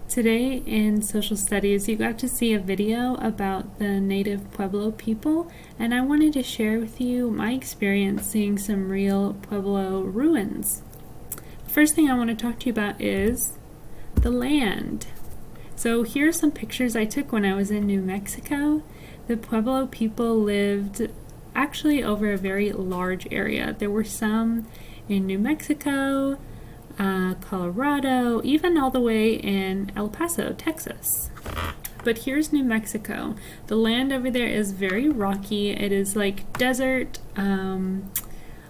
Today in social studies, you got to see a video about the native Pueblo people, and I wanted to share with you my experience seeing some real Pueblo ruins. The first thing I want to talk to you about is the land. So here are some pictures I took when I was in New Mexico. The Pueblo people lived actually over a very large area. There were some in New Mexico, Colorado, even all the way in El Paso, Texas. But here's New Mexico. The land over there is very rocky. It is like desert, a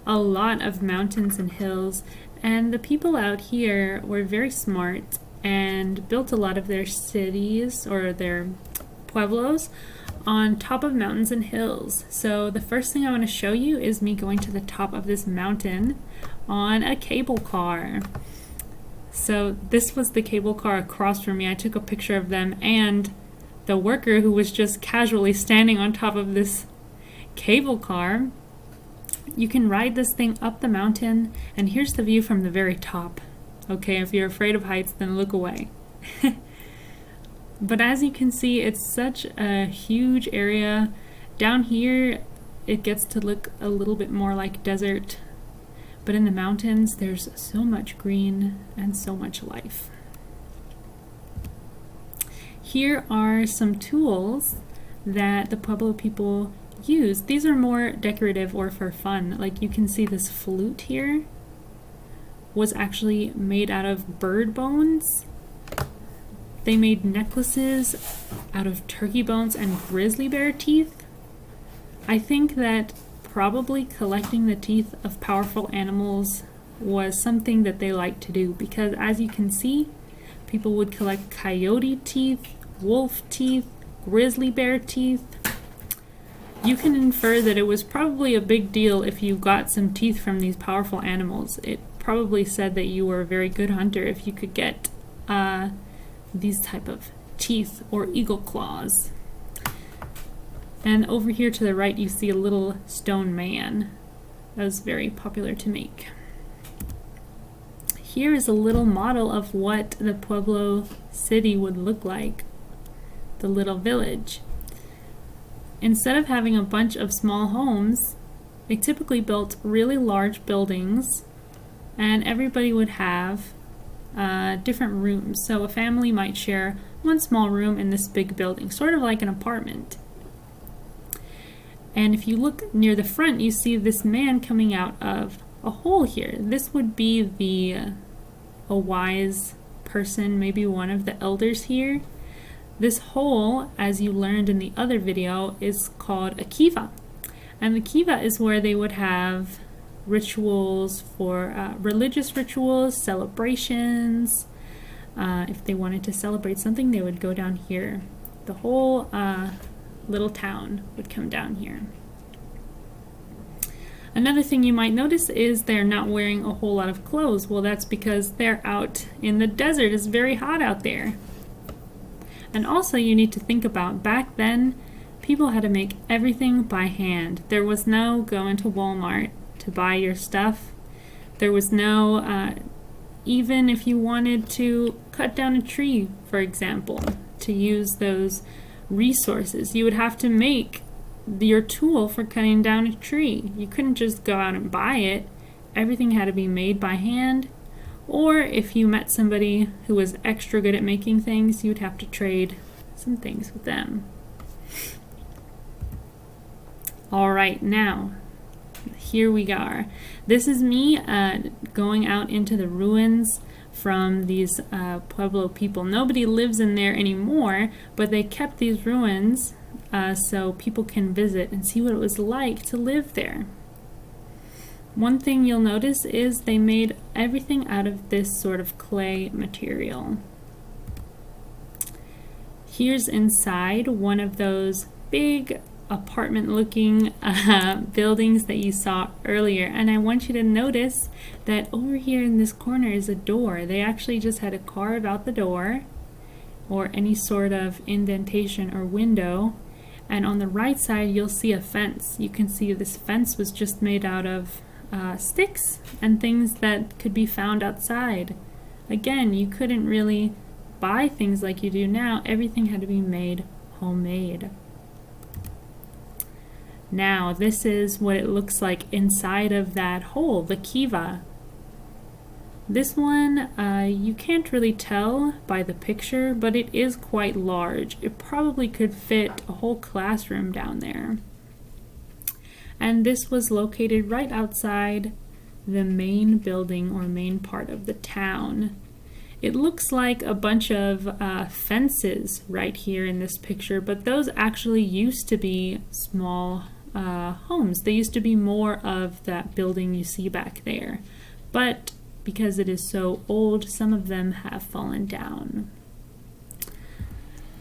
lot of mountains and hills. And the people out here were very smart and built a lot of their cities or their pueblos on top of mountains and hills. So the first thing I want to show you is me going to the top of this mountain on a cable car. So this was the cable car across from me. I took a picture of them and the worker who was just casually standing on top of this cable car. You can ride this thing up the mountain, and here's the view from the very top. Okay, if you're afraid of heights, then look away. But as you can see, it's such a huge area. Down here, it gets to look a little bit more like desert. But in the mountains, there's so much green and so much life. Here are some tools that the Pueblo people use. These are more decorative or for fun. Like you can see this flute here was actually made out of bird bones. They made necklaces out of turkey bones and grizzly bear teeth. I think that probably collecting the teeth of powerful animals was something that they liked to do, because as you can see, people would collect coyote teeth, wolf teeth, grizzly bear teeth. You can infer that it was probably a big deal if you got some teeth from these powerful animals. It probably said that you were a very good hunter if you could get these type of teeth or eagle claws. And over here to the right you see a little stone man. That was very popular to make. Here is a little model of what the Pueblo city would look like, the little village. Instead of having a bunch of small homes, they typically built really large buildings, and everybody would have different rooms. So a family might share one small room in this big building, sort of like an apartment. And if you look near the front, you see this man coming out of a hole here. This would be a wise person, maybe one of the elders here. This hole, as you learned in the other video, is called a kiva. And the kiva is where they would have rituals for religious rituals, celebrations. If they wanted to celebrate something, they would go down here. The whole little town would come down here. Another thing you might notice is they're not wearing a whole lot of clothes. Well, that's because they're out in the desert. It's very hot out there. And also you need to think about, back then, people had to make everything by hand. There was no go into Walmart to buy your stuff. There was no, even if you wanted to cut down a tree, for example, to use those resources, you would have to make your tool for cutting down a tree. You couldn't just go out and buy it. Everything had to be made by hand. Or if you met somebody who was extra good at making things, you'd have to trade some things with them. All right, now, here we are. This is me going out into the ruins from these Pueblo people. Nobody lives in there anymore, but they kept these ruins so people can visit and see what it was like to live there. One thing you'll notice is they made everything out of this sort of clay material. Here's inside one of those big apartment-looking buildings that you saw earlier, and I want you to notice that over here in this corner is a door. They actually just had to carve out the door or any sort of indentation or window, and on the right side you'll see a fence. You can see this fence was just made out of sticks and things that could be found outside. Again, you couldn't really buy things like you do now. Everything had to be made homemade. Now, this is what it looks like inside of that hole, the kiva. This one, you can't really tell by the picture, but it is quite large. It probably could fit a whole classroom down there. And this was located right outside the main building or main part of the town. It looks like a bunch of fences right here in this picture, but those actually used to be small homes. They used to be more of that building you see back there. But because it is so old, some of them have fallen down.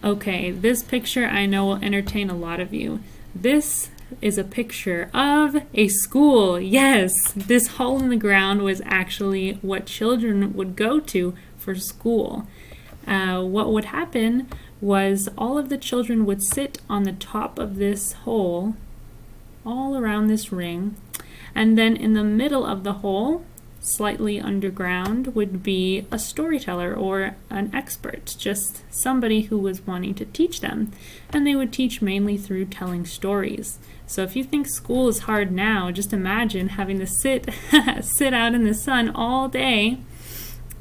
Okay, this picture I know will entertain a lot of you. This is a picture of a school. Yes, this hole in the ground was actually what children would go to for school. What would happen was all of the children would sit on the top of this hole, all around this ring, and then in the middle of the hole, slightly underground, would be a storyteller or an expert, just somebody who was wanting to teach them. And they would teach mainly through telling stories. So if you think school is hard now, just imagine having to sit out in the sun all day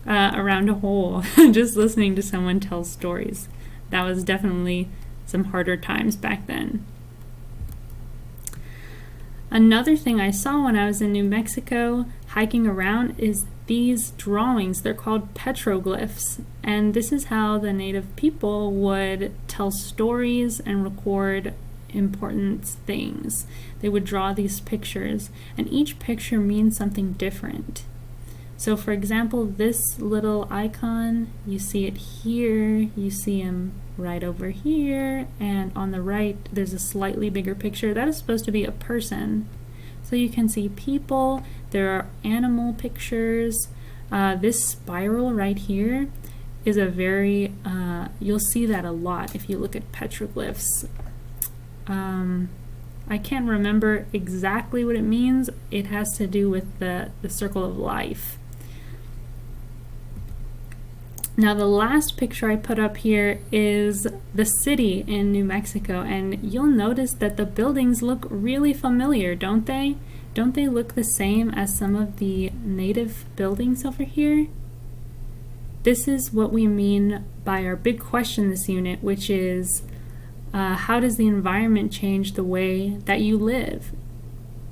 around a hole, just listening to someone tell stories. That was definitely some harder times back then. Another thing I saw when I was in New Mexico hiking around is these drawings. They're called petroglyphs, and this is how the native people would tell stories and record important things. They would draw these pictures, and each picture means something different. So for example, this little icon, you see it here, you see him right over here, and on the right there's a slightly bigger picture. That is supposed to be a person. So you can see people, there are animal pictures. This spiral right here is a very, you'll see that a lot if you look at petroglyphs. I can't remember exactly what it means. It has to do with the circle of life. Now the last picture I put up here is the city in New Mexico, and you'll notice that the buildings look really familiar, don't they? Don't they look the same as some of the native buildings over here? This is what we mean by our big question this unit, which is how does the environment change the way that you live?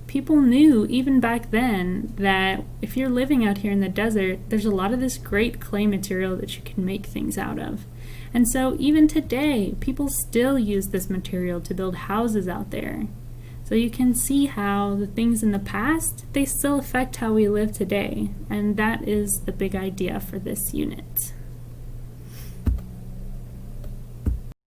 People knew even back then that if you're living out here in the desert, there's a lot of this great clay material that you can make things out of. And so even today, people still use this material to build houses out there. So you can see how the things in the past, they still affect how we live today. And that is the big idea for this unit.